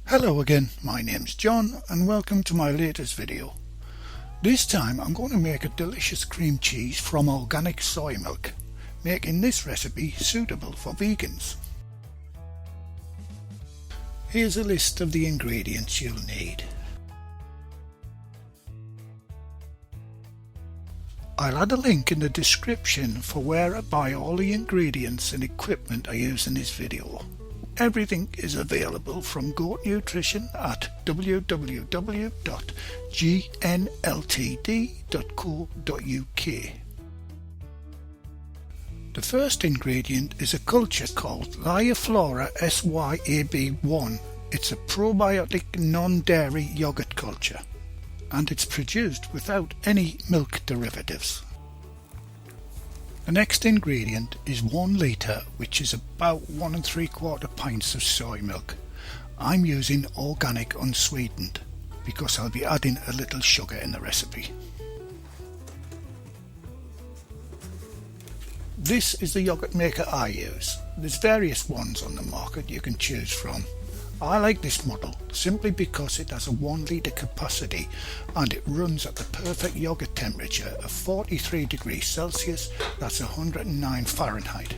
Hello again, my name's John and welcome to my latest video. This time I'm going to make a delicious cream cheese from organic soy milk, making this recipe suitable for vegans. Here's a list of the ingredients you'll need. I'll add a link in the description for where I buy all the ingredients and equipment I use in this video. Everything is available from Goat Nutrition at www.gnltd.co.uk. The first ingredient is a culture called Liaflora SYAB1. It's a probiotic non-dairy yogurt culture, and it's produced without any milk derivatives. The next ingredient is 1 litre, which is about 1 3/4 pints of soy milk. I'm using organic unsweetened because I'll be adding a little sugar in the recipe. This is the yogurt maker I use. There's various ones on the market you can choose from. I like this model simply because it has a 1 litre capacity and it runs at the perfect yogurt temperature of 43 degrees Celsius, that's 109 Fahrenheit.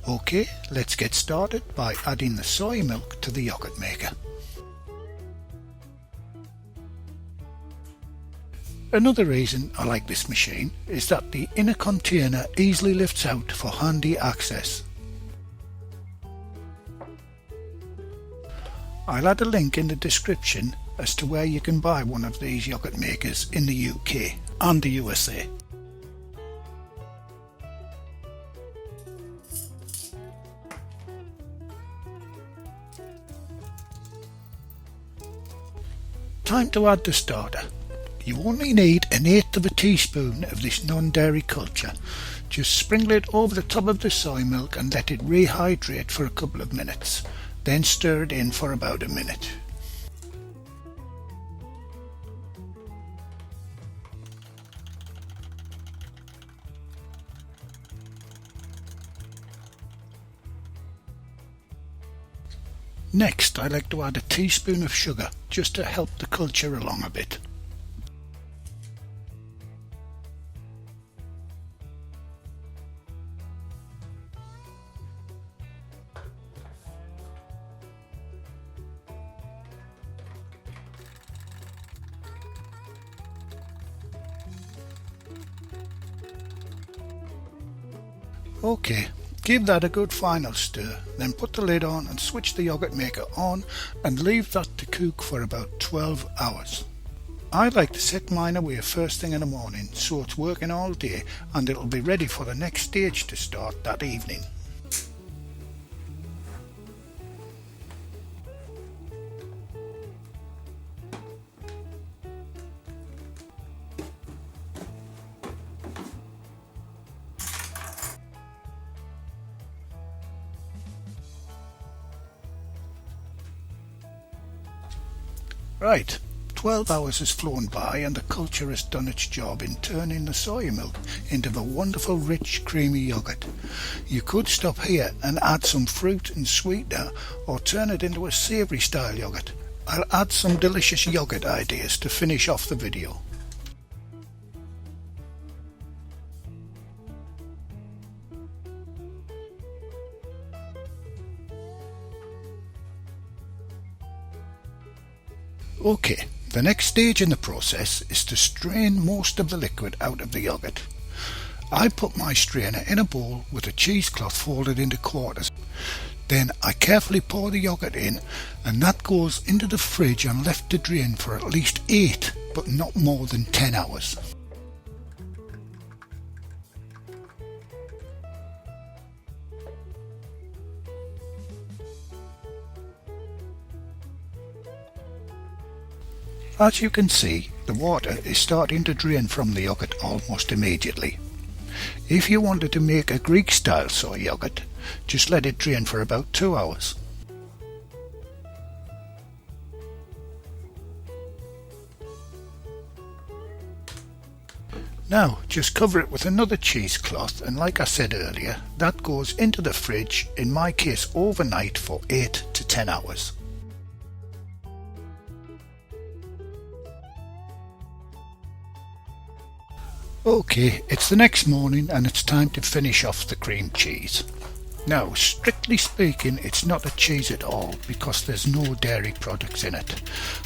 Okay, let's get started by adding the soy milk to the yogurt maker. Another reason I like this machine is that the inner container easily lifts out for handy access. I'll add a link in the description as to where you can buy one of these yogurt makers in the UK and the USA. Time to add the starter. You only need 1/8 of a teaspoon of this non-dairy culture. Just sprinkle it over the top of the soy milk and let it rehydrate for a couple of minutes. Then stir it in for about a minute. Next, I like to add a teaspoon of sugar just to help the culture along a bit. Okay, give that a good final stir, then put the lid on and switch the yogurt maker on and leave that to cook for about 12 hours. I like to set mine away first thing in the morning so it's working all day and it'll be ready for the next stage to start that evening. Right, 12 hours has flown by and the culture has done its job in turning the soy milk into the wonderful rich creamy yogurt. You could stop here and add some fruit and sweetener or turn it into a savoury style yogurt. I'll add some delicious yogurt ideas to finish off the video. Okay, the next stage in the process is to strain most of the liquid out of the yogurt. I put my strainer in a bowl with a cheesecloth folded into quarters. Then I carefully pour the yogurt in and that goes into the fridge and left to drain for at least 8 but not more than 10 hours. As you can see, the water is starting to drain from the yogurt almost immediately. If you wanted to make a Greek style soy yogurt, just let it drain for about 2 hours. Now just cover it with another cheesecloth, and like I said earlier, that goes into the fridge, in my case overnight, for 8 to 10 hours. Okay, it's the next morning and it's time to finish off the cream cheese. Now, strictly speaking, it's not a cheese at all because there's no dairy products in it,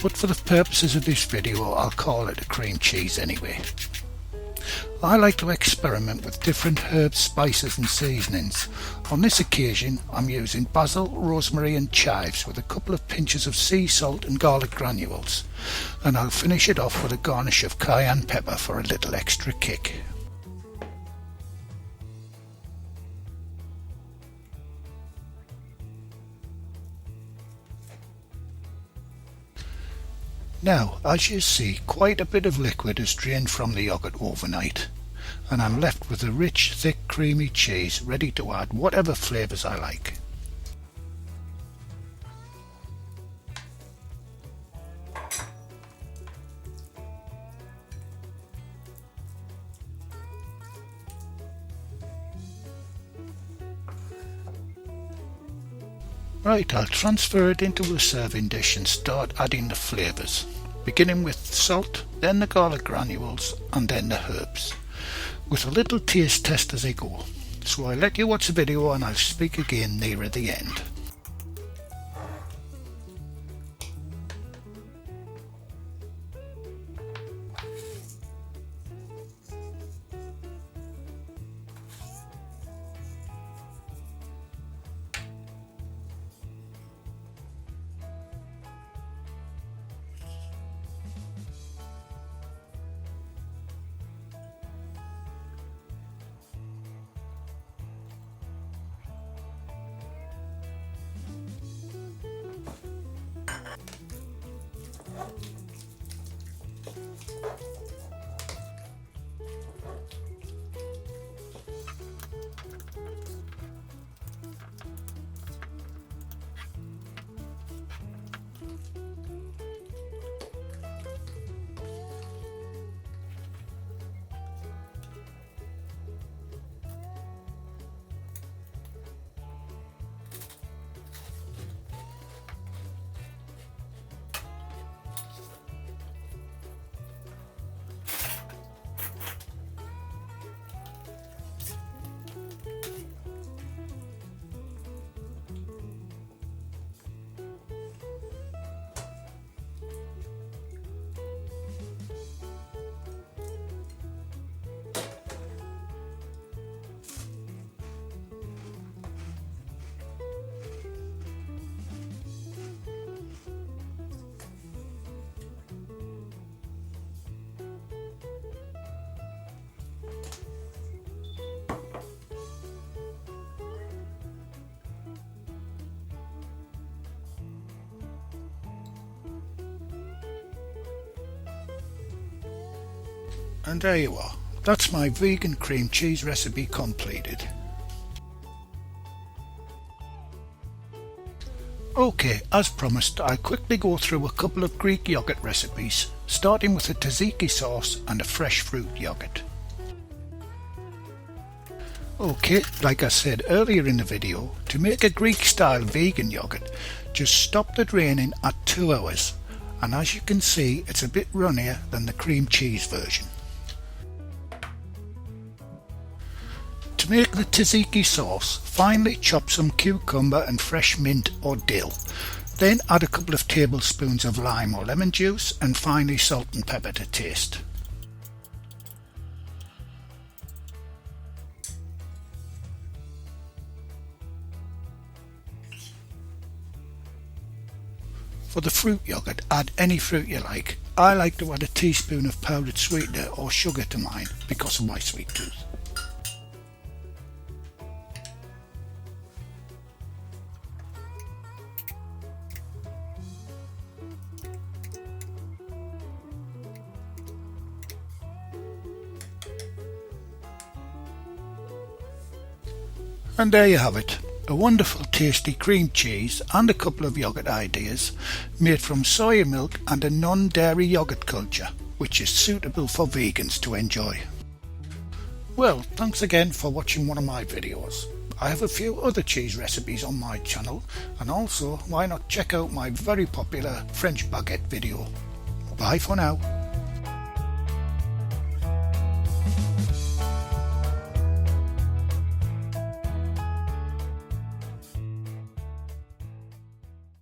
but for the purposes of this video I'll call it a cream cheese anyway. I like to experiment with different herbs, spices and seasonings. On this occasion I'm using basil, rosemary and chives with a couple of pinches of sea salt and garlic granules, and I'll finish it off with a garnish of cayenne pepper for a little extra kick. Now, as you see, quite a bit of liquid is drained from the yoghurt overnight, and I'm left with a rich, thick, creamy cheese ready to add whatever flavours I like. Right, I'll transfer it into a serving dish and start adding the flavours, beginning with salt, then the garlic granules and then the herbs, with a little taste test as I go. So I'll let you watch the video and I'll speak again nearer the end. And there you are, that's my vegan cream cheese recipe completed. Okay, as promised, I'll quickly go through a couple of Greek yogurt recipes, starting with a tzatziki sauce and a fresh fruit yogurt. Okay, like I said earlier in the video, to make a Greek style vegan yogurt, just stop the draining at 2 hours, and as you can see it's a bit runnier than the cream cheese version. To make the tzatziki sauce, finely chop some cucumber and fresh mint or dill. Then add a couple of tablespoons of lime or lemon juice and finely salt and pepper to taste. For the fruit yogurt, add any fruit you like. I like to add a teaspoon of powdered sweetener or sugar to mine because of my sweet tooth. And there you have it, a wonderful tasty cream cheese and a couple of yogurt ideas made from soya milk and a non-dairy yogurt culture, which is suitable for vegans to enjoy. Well, thanks again for watching one of my videos. I have a few other cheese recipes on my channel, and also why not check out my very popular French baguette video. Bye for now.